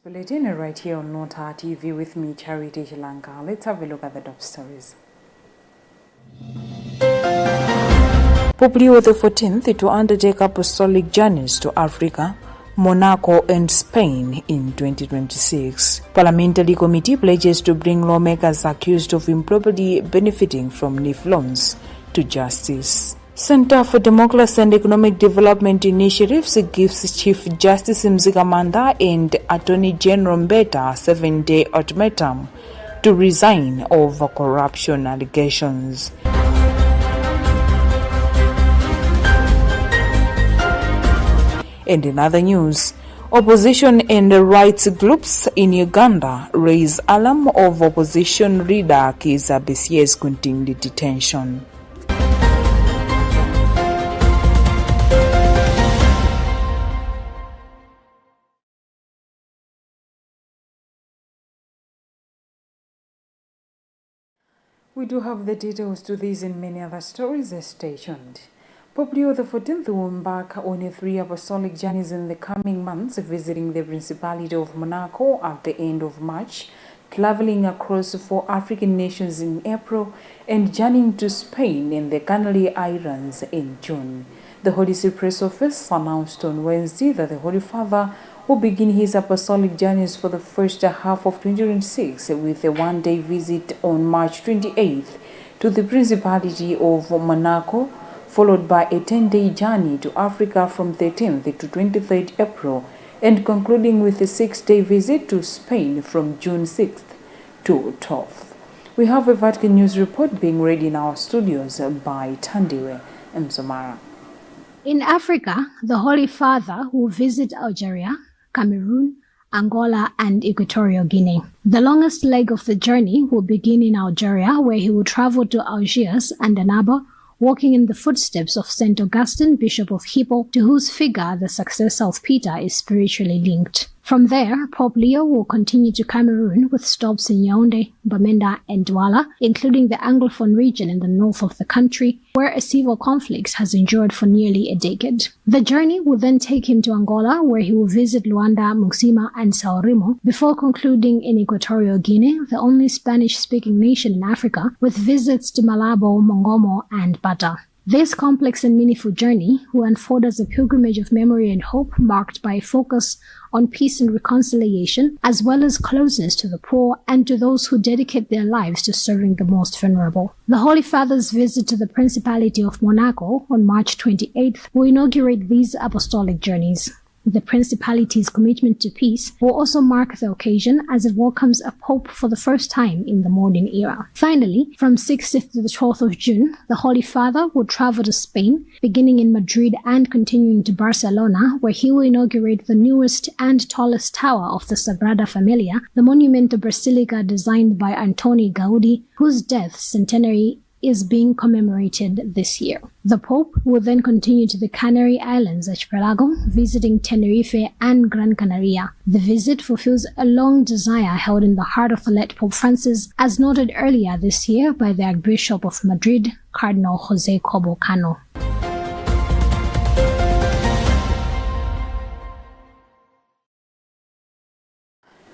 Bulletin right here on Luntha TV with me, Charity Lanka. Let's have a look at the top stories. Pope Leo XIV to undertake apostolic journeys to Africa, Monaco and Spain in 2026. Parliamentary committee pledges to bring lawmakers accused of improperly benefiting from NIF loans to justice. Center for Democracy and Economic Development Initiatives gives Chief Justice Mzigamanda and Attorney General Mbeta a 7-day ultimatum to resign over corruption allegations. And in other news, opposition and rights groups in Uganda raise alarm of opposition leader Kizza Besie's continued detention. We do have the details to these and many other stories. Stay tuned. Pope Leo XIV will embark on 3 apostolic journeys in the coming months, visiting the Principality of Monaco at the end of March, traveling across 4 African nations in April, and journeying to Spain and the Canary Islands in June. The Holy See Press Office announced on Wednesday that the Holy Father will begin his apostolic journeys for the first half of 2026 with a 1-day visit on March 28th to the Principality of Monaco, followed by a 10-day journey to Africa from 13th to 23rd April, and concluding with a 6-day visit to Spain from June 6th to 12th. We have a Vatican News report being read in our studios by Tandiwe Msomara. In Africa, the Holy Father will visit Algeria, Cameroon, Angola, and Equatorial Guinea. The longest leg of the journey will begin in Algeria, where he will travel to Algiers and Annaba, walking in the footsteps of St. Augustine, Bishop of Hippo, to whose figure the successor of Peter is spiritually linked. From there, Pope Leo will continue to Cameroon with stops in Yaoundé, Bamenda, and Douala, including the Anglophone region in the north of the country, where a civil conflict has endured for nearly a decade. The journey will then take him to Angola, where he will visit Luanda, Muxima, and Sao Remo, before concluding in Equatorial Guinea, the only Spanish-speaking nation in Africa, with visits to Malabo, Mongomo, and Bata. This complex and meaningful journey will unfold as a pilgrimage of memory and hope, marked by a focus on peace and reconciliation, as well as closeness to the poor and to those who dedicate their lives to serving the most vulnerable. The Holy Father's visit to the Principality of Monaco on March 28th will inaugurate these apostolic journeys. The Principality's commitment to peace will also mark the occasion as it welcomes a pope for the first time in the modern era. Finally, from 6th to the 12th of June, the Holy Father will travel to Spain, beginning in Madrid and continuing to Barcelona, where he will inaugurate the newest and tallest tower of the Sagrada Familia, the monumental basilica designed by Antoni Gaudi, whose death centenary is being commemorated this year. The Pope will then continue to the Canary Islands archipelago, visiting Tenerife and Gran Canaria. The visit fulfills a long desire held in the heart of the late Pope Francis, as noted earlier this year by the Archbishop of Madrid, Cardinal Jose Cobo Cano.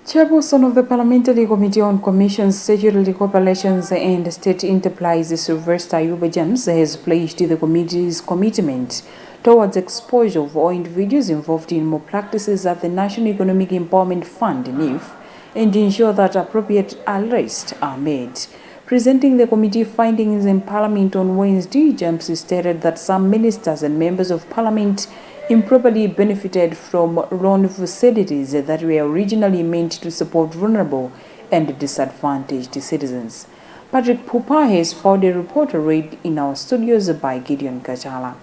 Chairperson of the Parliamentary Committee on Commissions, Statutory Corporations and State Enterprises, Sylvester Ayuba James, has pledged the committee's commitment towards exposure of all individuals involved in malpractices at the National Economic Empowerment Fund, NEF, and ensure that appropriate arrests are made. Presenting the committee findings in Parliament on Wednesday, James stated that some ministers and members of Parliament improperly benefited from loan facilities that were originally meant to support vulnerable and disadvantaged citizens. Patrick Pupa has filed a report read in our studios by Gideon Kachala.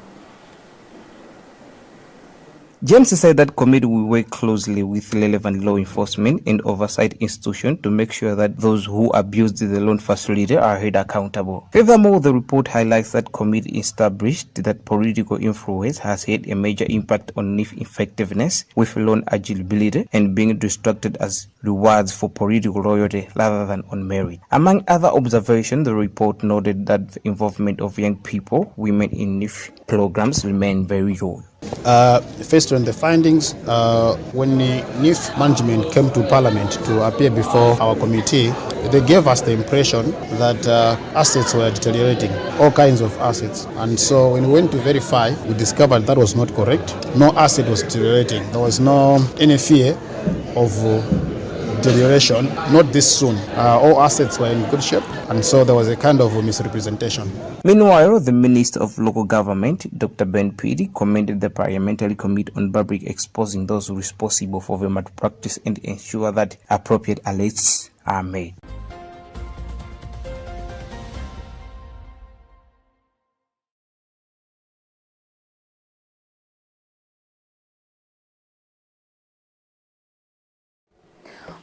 James said that committee will work closely with relevant law enforcement and oversight institutions to make sure that those who abused the loan facility are held accountable. Furthermore, the report highlights that committee established that political influence has had a major impact on NIF effectiveness, with loan eligibility and being distracted as rewards for political loyalty rather than on merit. Among other observations, the report noted that the involvement of young people, women in NIF programs remain very low. First on the findings, when the NIF management came to Parliament to appear before our committee, they gave us the impression that assets were deteriorating, all kinds of assets. And so when we went to verify, we discovered that was not correct. No asset was deteriorating. There was no any fear of deterioration, not this soon. All assets were in good shape, and so there was a kind of misrepresentation. Meanwhile, the Minister of Local Government, Dr. Ben Pidi, commended the Parliamentary Committee on Public exposing those responsible for the malpractice and ensure that appropriate alerts are made.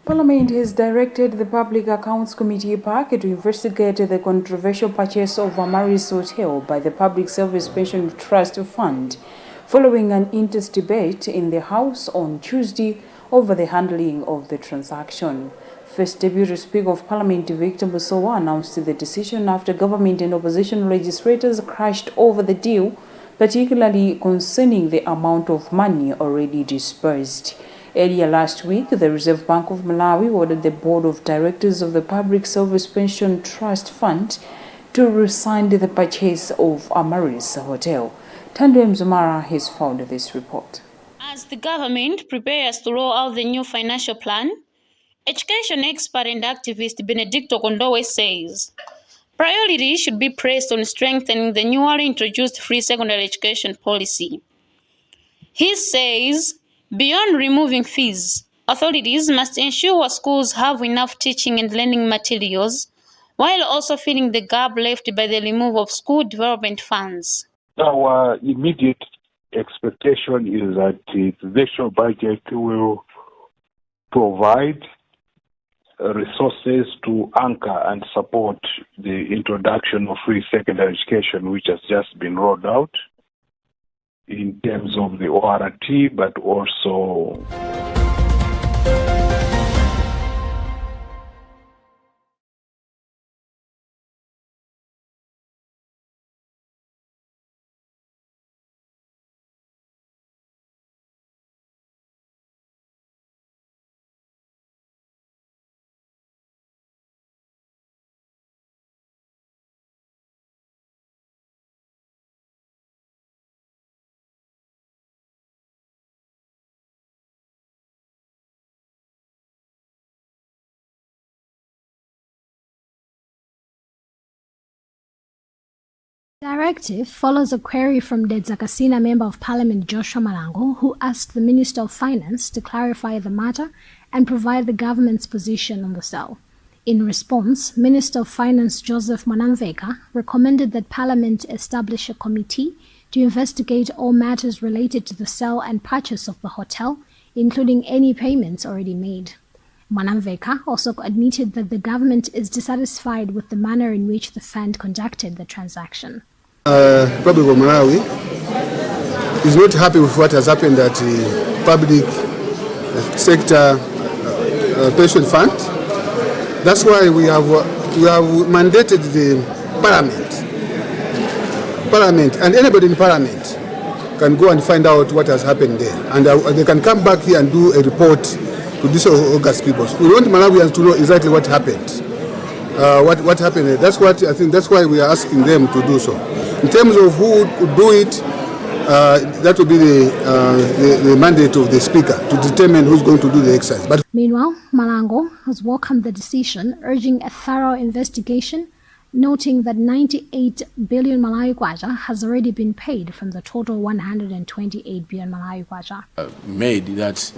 Parliament has directed the Public Accounts Committee PAC to investigate the controversial purchase of Amaris Hotel by the Public Service Pension Trust Fund, following an intense debate in the House on Tuesday over the handling of the transaction. First Deputy Speaker of Parliament Victor Musowa announced the decision after government and opposition legislators crashed over the deal, particularly concerning the amount of money already disbursed. Earlier last week, the Reserve Bank of Malawi ordered the Board of Directors of the Public Service Pension Trust Fund to rescind the purchase of Amaris Hotel. Tando Mzumara has found this report. As the government prepares to roll out the new financial plan, education expert and activist Benedicto Kondowe says priority should be placed on strengthening the newly introduced free secondary education policy. He says, beyond removing fees, authorities must ensure schools have enough teaching and learning materials, while also filling the gap left by the removal of school development funds. Our immediate expectation is that the national budget will provide resources to anchor and support the introduction of free secondary education, which has just been rolled out, in terms of the ORT, but also Directive follows a query from the Dzakasina Member of Parliament Joshua Malango, who asked the Minister of Finance to clarify the matter and provide the government's position on the sale. In response, Minister of Finance Joseph Mwanamveka recommended that Parliament establish a committee to investigate all matters related to the sale and purchase of the hotel, including any payments already made. Mwanamveka also admitted that the government is dissatisfied with the manner in which the fund conducted the transaction. Republic of Malawi is not happy with what has happened at the public sector pension fund. That's why we have mandated the Parliament, and anybody in Parliament can go and find out what has happened there, and they can come back here and do a report to this August people. We want Malawians to know exactly what happened. What happened there. That's what I think. That's why we are asking them to do so. In terms of who would do it, that will be the mandate of the Speaker to determine who's going to do the exercise. But meanwhile, Malango has welcomed the decision, urging a thorough investigation, noting that 98 billion Malawi kwacha has already been paid from the total 128 billion Malawi kwacha. Made that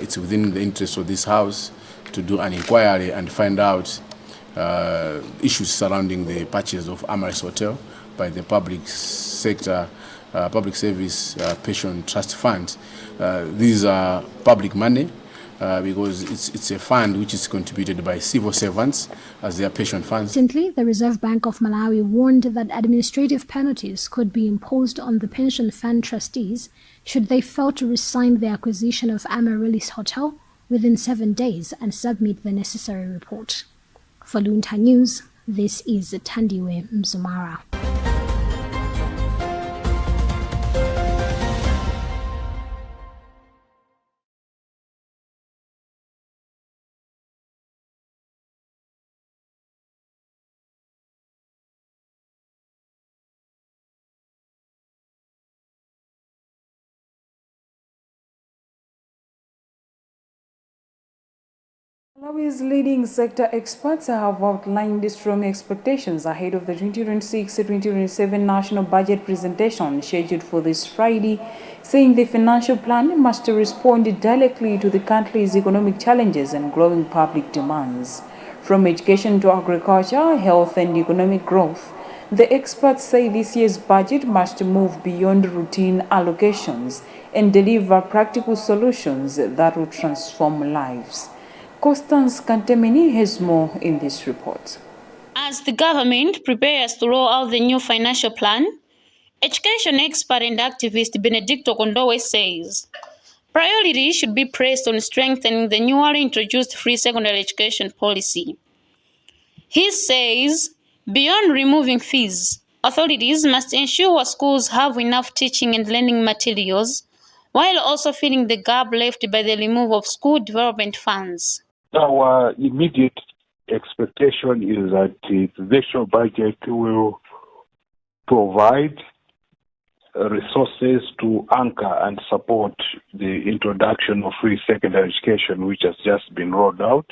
it's within the interest of this House to do an inquiry and find out issues surrounding the purchase of Amaris Hotel by the public sector, public service pension trust fund. These are public money because it's a fund which is contributed by civil servants as their pension funds. Recently, the Reserve Bank of Malawi warned that administrative penalties could be imposed on the pension fund trustees should they fail to rescind the acquisition of Amaris Hotel within 7 days and submit the necessary report. For Luntha News, this is Tandiwe Mzumara. Malawi's leading sector experts have outlined strong expectations ahead of the 2026-2027 national budget presentation scheduled for this Friday, saying the financial plan must respond directly to the country's economic challenges and growing public demands. From education to agriculture, health and economic growth, the experts say this year's budget must move beyond routine allocations and deliver practical solutions that will transform lives. Constance Kantemini has more in this report. As the government prepares to roll out the new financial plan, education expert and activist Benedicto Kondowe says priority should be placed on strengthening the newly introduced free secondary education policy. He says, beyond removing fees, authorities must ensure schools have enough teaching and learning materials, while also filling the gap left by the removal of school development funds. Our immediate expectation is that the national budget will provide resources to anchor and support the introduction of free secondary education, which has just been rolled out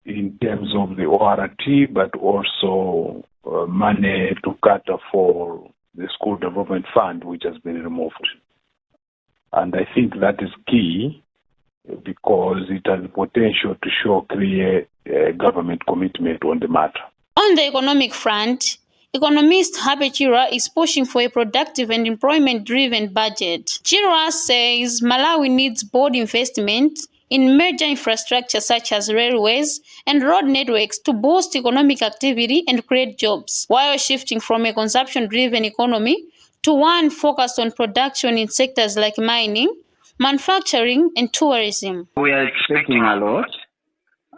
in terms of the ORT, but also money to cater for the school development fund, which has been removed. And I think that is key because it has the potential to show clear government commitment on the matter. On the economic front, economist Habe Chirwa is pushing for a productive and employment-driven budget. Chirwa says Malawi needs bold investment in major infrastructure such as railways and road networks to boost economic activity and create jobs, while shifting from a consumption-driven economy to one focused on production in sectors like mining, manufacturing, and tourism. We are expecting a lot,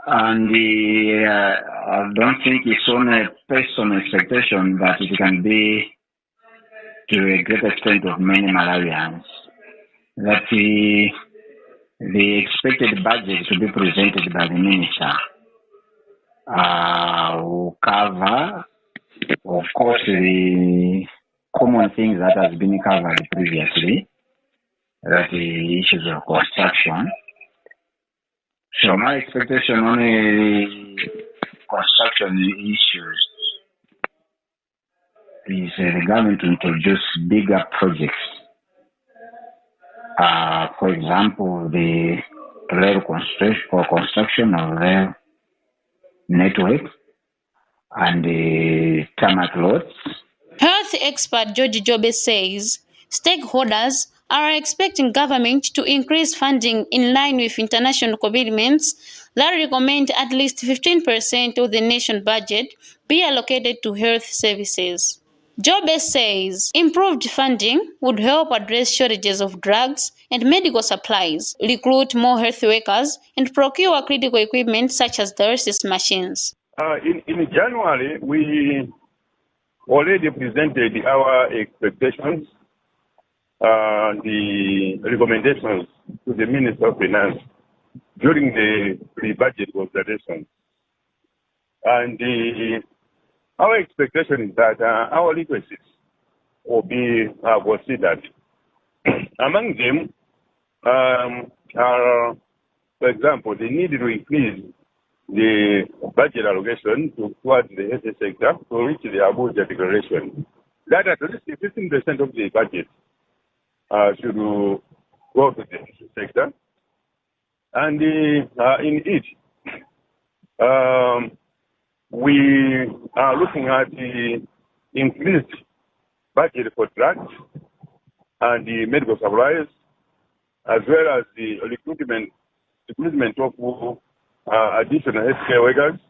and I don't think it's only a personal expectation, but it can be to a great extent of many Malawians, that the expected budget to be presented by the minister will cover, of course, the common things that has been covered previously, that the issues of construction. So my expectation on the construction issues is the government to introduce bigger projects. For example, the rail construction of rail network and the tarmac roads. Health expert George Jobe says stakeholders are expecting government to increase funding in line with international commitments that recommend at least 15% of the nation budget be allocated to health services. Jobe says improved funding would help address shortages of drugs and medical supplies, recruit more health workers, and procure critical equipment such as dialysis machines. In January, we already presented our expectations, the recommendations to the Minister of Finance during the pre-budget consultation. And our expectation is that our requests will be considered. Among them are, for example, the need to increase the budget allocation towards the health sector to reach the Abuja declaration. That at least 15% of the budget should go to the health sector. And in it, we are looking at the increased budget for drugs and the medical supplies, as well as the recruitment of additional healthcare workers.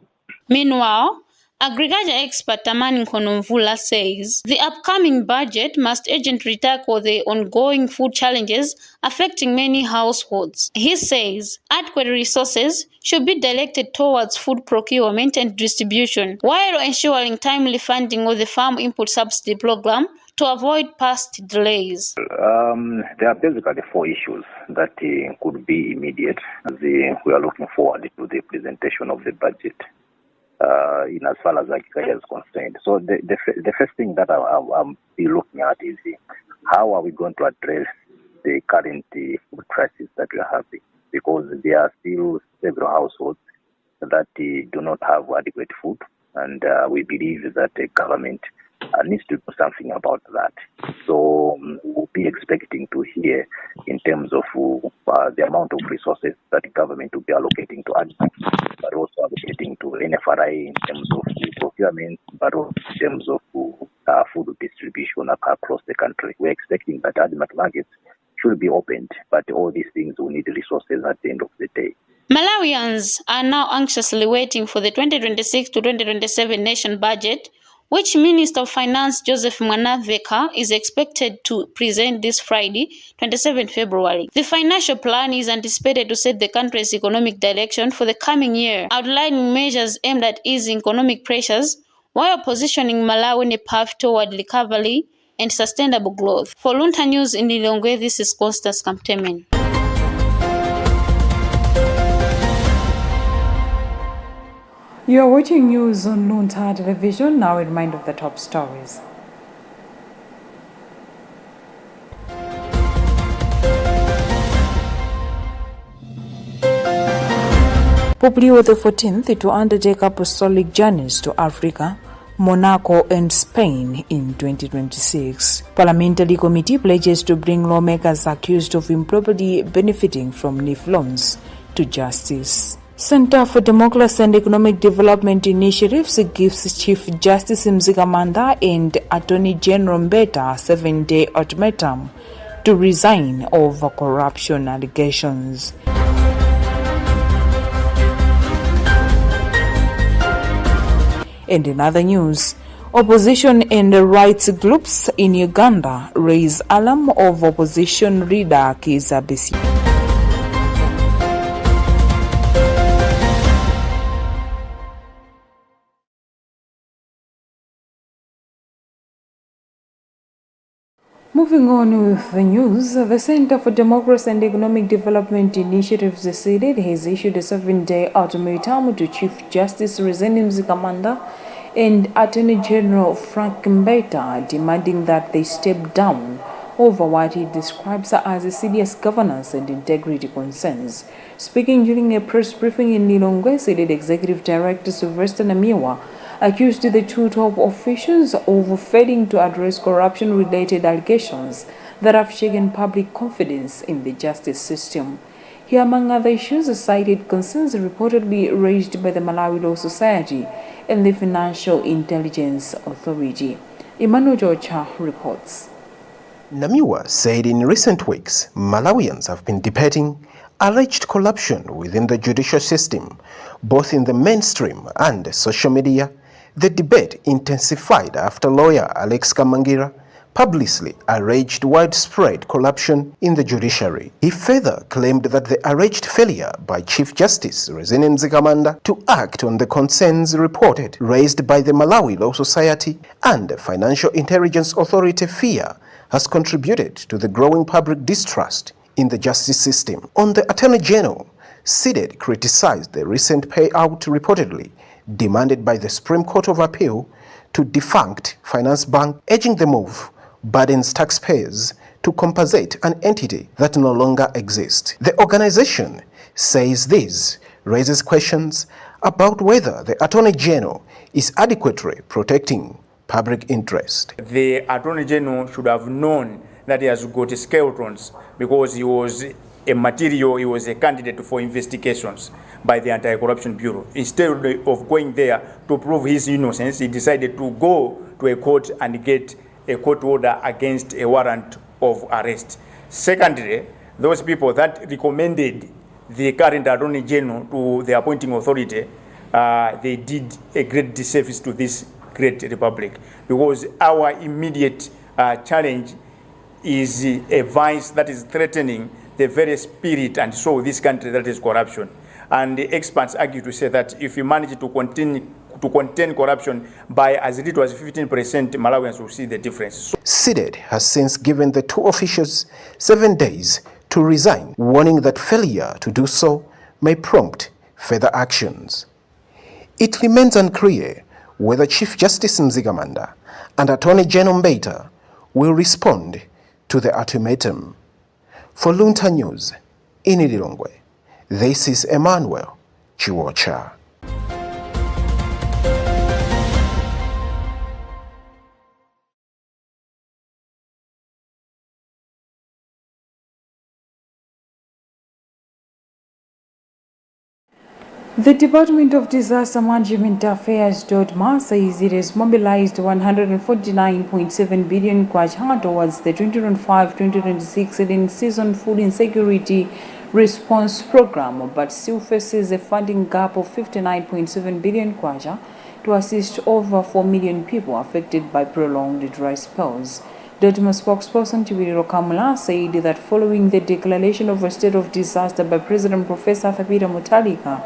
Meanwhile, agriculture expert Tamani Nkonomvula says the upcoming budget must urgently tackle the ongoing food challenges affecting many households. He says adequate resources should be directed towards food procurement and distribution, while ensuring timely funding of the Farm Input Subsidy Program to avoid past delays. There are basically four issues that could be immediate as we are looking forward to the presentation of the budget in as far as agriculture is concerned. So the first thing that I'll be looking at is how are we going to address the current food crisis that we are having. because there are still several households that do not have adequate food, and we believe that the government needs to do something about that. So we'll be expecting to hear in terms of the amount of resources that the government will be allocating to ADMA, but also allocating to NFRI in terms of procurement, but also in terms of food distribution across the country. We're expecting that ADMA markets should be opened, but all these things will need resources at the end of the day. Malawians are now anxiously waiting for the 2026 to 2027 nation budget, which Minister of Finance Joseph Mwanaveka is expected to present this Friday, 27 February. The financial plan is anticipated to set the country's economic direction for the coming year, outlining measures aimed at easing economic pressures while positioning Malawi in a path toward recovery and sustainable growth. For Luntha News in Lilongwe, this is Constance Kamtemen. You are watching news on Luntha television. Now in mind of the top stories. Pope Leo XIV to undertake apostolic journeys to Africa, Monaco and Spain in 2026. Parliamentary committee pledges to bring lawmakers accused of improperly benefiting from NIF loans to justice. Center for Democracy and Economic Development Initiatives gives Chief Justice Mzikamanda and Attorney General Mbeta a 7-day ultimatum to resign over corruption allegations. And in other news, opposition and rights groups in Uganda raise alarm of opposition leader Kizza Besigye. Moving on with the news, the Center for Democracy and Economic Development Initiatives SEDED has issued a 7-day ultimatum to Chief Justice Rezende Mzikamanda and Attorney General Frank Mbeta, demanding that they step down over what he describes as serious governance and integrity concerns. Speaking during a press briefing in Lilongwe, SEDED Executive Director Sylvester Namiwa accused the two top officials of failing to address corruption-related allegations that have shaken public confidence in the justice system. He, among other issues, cited concerns reportedly raised by the Malawi Law Society and the Financial Intelligence Authority. Emmanuel Georgia reports. Namiwa said in recent weeks, Malawians have been debating alleged corruption within the judicial system, both in the mainstream and social media. The debate intensified after lawyer Alex Kamangira publicly alleged widespread corruption in the judiciary. He further claimed that the alleged failure by Chief Justice Rezende Mzikamanda to act on the concerns reported raised by the Malawi Law Society and the Financial Intelligence Authority FIA has contributed to the growing public distrust in the justice system. On the Attorney General, SEDED criticized the recent payout reportedly demanded by the Supreme Court of Appeal to defunct Finance Bank, urging the move burdens taxpayers to compensate an entity that no longer exists. The organization says this raises questions about whether the Attorney General is adequately protecting public interest. The Attorney General should have known that he has got skeletons because he was a candidate for investigations by the Anti-Corruption Bureau. Instead of going there to prove his innocence, he decided to go to a court and get a court order against a warrant of arrest. Secondly, those people that recommended the current Attorney General to the appointing authority, they did a great disservice to this great republic, because our immediate challenge is a vice that is threatening the very spirit and soul of this country, that is corruption. And the experts argue to say that if we manage to contain corruption by as little as 15%, Malawians will see the difference. SEDED has since given the two officials 7 days to resign, warning that failure to do so may prompt further actions. It remains unclear whether Chief Justice Mzikamanda and Attorney General Mbeta will respond to the ultimatum. For Luntha News, in Lilongwe, This is Emmanuel Chiwocha. The Department of Disaster Management Affairs (DODMA) says it has mobilized 149.7 billion kwacha towards the 2025-2026 in-season food insecurity response program, but still faces a funding gap of 59.7 billion kwacha to assist over 4 million people affected by prolonged dry spells. DODMA spokesperson Tibiriro Kamula said that following the declaration of a state of disaster by President Professor Thabita Mutharika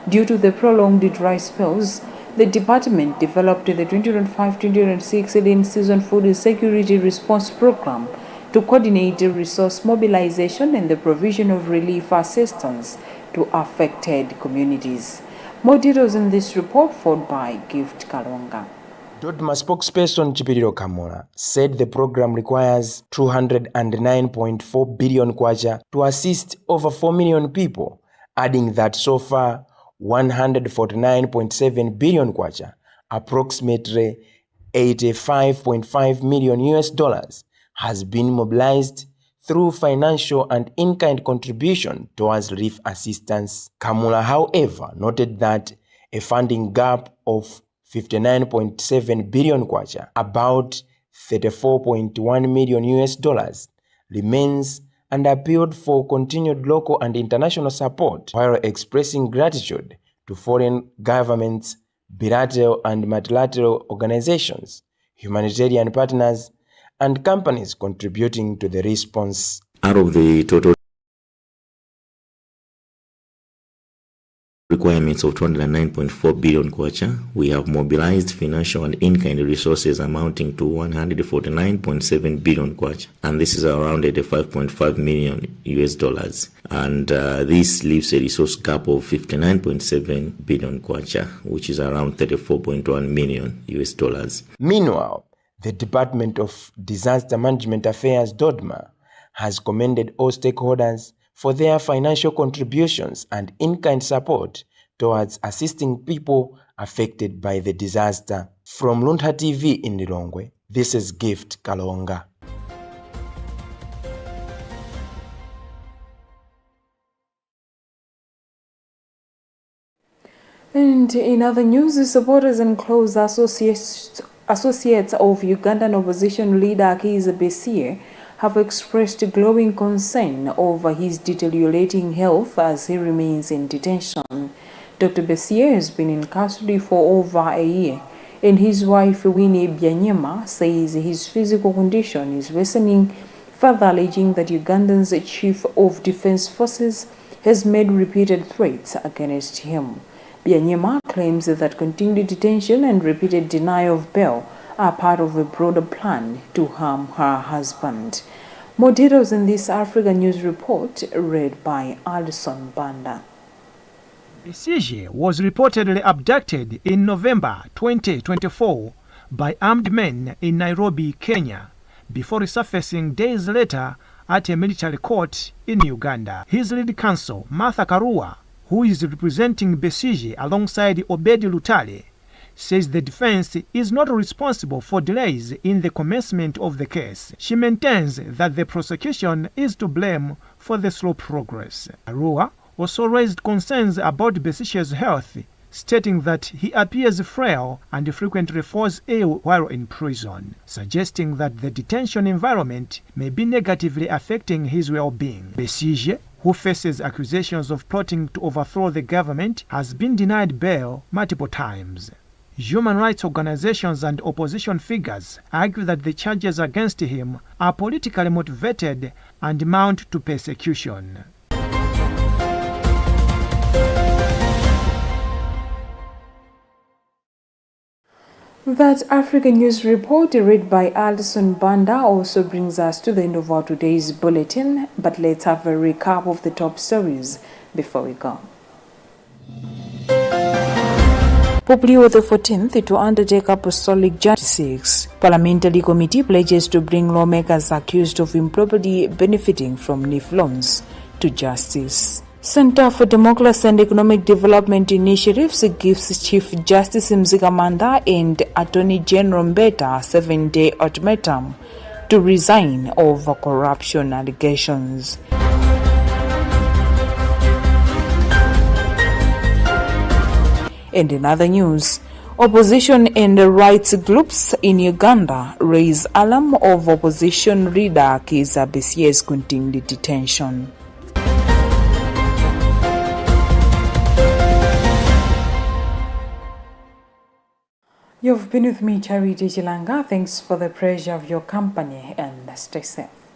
due to the prolonged dry spells, the department developed the 2025-2026 in-season food insecurity response program to coordinate resource mobilization and the provision of relief assistance to affected communities. More details in this report, followed by Gift Kalonga. DODMA spokesperson Chipiriro Kamula said the program requires 209.4 billion kwacha to assist over 4 million people, adding that so far 149.7 billion kwacha, approximately $85.5 million, has been mobilized through financial and in-kind contribution towards relief assistance. Kamula, however, noted that a funding gap of 59.7 billion kwacha, about $34.1 million, remains, and appealed for continued local and international support while expressing gratitude to foreign governments, bilateral and multilateral organizations, humanitarian partners, and companies contributing to the response. Out of the total requirements of 209.4 billion kwacha, we have mobilized financial and in-kind resources amounting to 149.7 billion kwacha, and this is around $85.5 million, and this leaves a resource gap of 59.7 billion kwacha, which is around $34.1 million. Meanwhile, the Department of Disaster Management Affairs (DODMA) has commended all stakeholders for their financial contributions and in-kind support towards assisting people affected by the disaster. From Luntha TV in Lilongwe, this is Gift Kalonga. And in other news, supporters and close associates of Ugandan opposition leader Kizza Besigye have expressed glowing concern over his deteriorating health as he remains in detention. Dr. Besigye has been in custody for over a year, and his wife Winnie Byanyima says his physical condition is worsening, further alleging that Ugandan's chief of defense forces has made repeated threats against him. Byanyima claims that continued detention and repeated denial of bail are part of a broader plan to harm her husband. More details in this Africa News report read by Alison Banda. Besigye was reportedly abducted in November 2024 by armed men in Nairobi, Kenya, before resurfacing days later at a military court in Uganda. His lead counsel, Martha Karua, who is representing Besigye alongside Obedi Lutale, says the defense is not responsible for delays in the commencement of the case. She maintains that the prosecution is to blame for the slow progress. Arua also raised concerns about Besigye's health, stating that he appears frail and frequently falls ill while in prison, suggesting that the detention environment may be negatively affecting his well-being. Besigye, who faces accusations of plotting to overthrow the government, has been denied bail multiple times. Human rights organizations and opposition figures argue that the charges against him are politically motivated and amount to persecution. That African News report read by Alison Banda also brings us to the end of our today's bulletin, but let's have a recap of the top stories before we go. Pope Leo XIV to undertake Apostolic Journey 6. Parliamentary Committee pledges to bring lawmakers accused of improperly benefiting from NIF loans to justice. Center for Democracy and Economic Development Initiatives gives Chief Justice Mzigamanda and Attorney General Mbeta a 7-day ultimatum to resign over corruption allegations. And in other news, opposition and rights groups in Uganda raise alarm of opposition leader Kizza Besie's continued detention. You've been with me, Charity Chilanga. Thanks for the pleasure of your company and stay safe.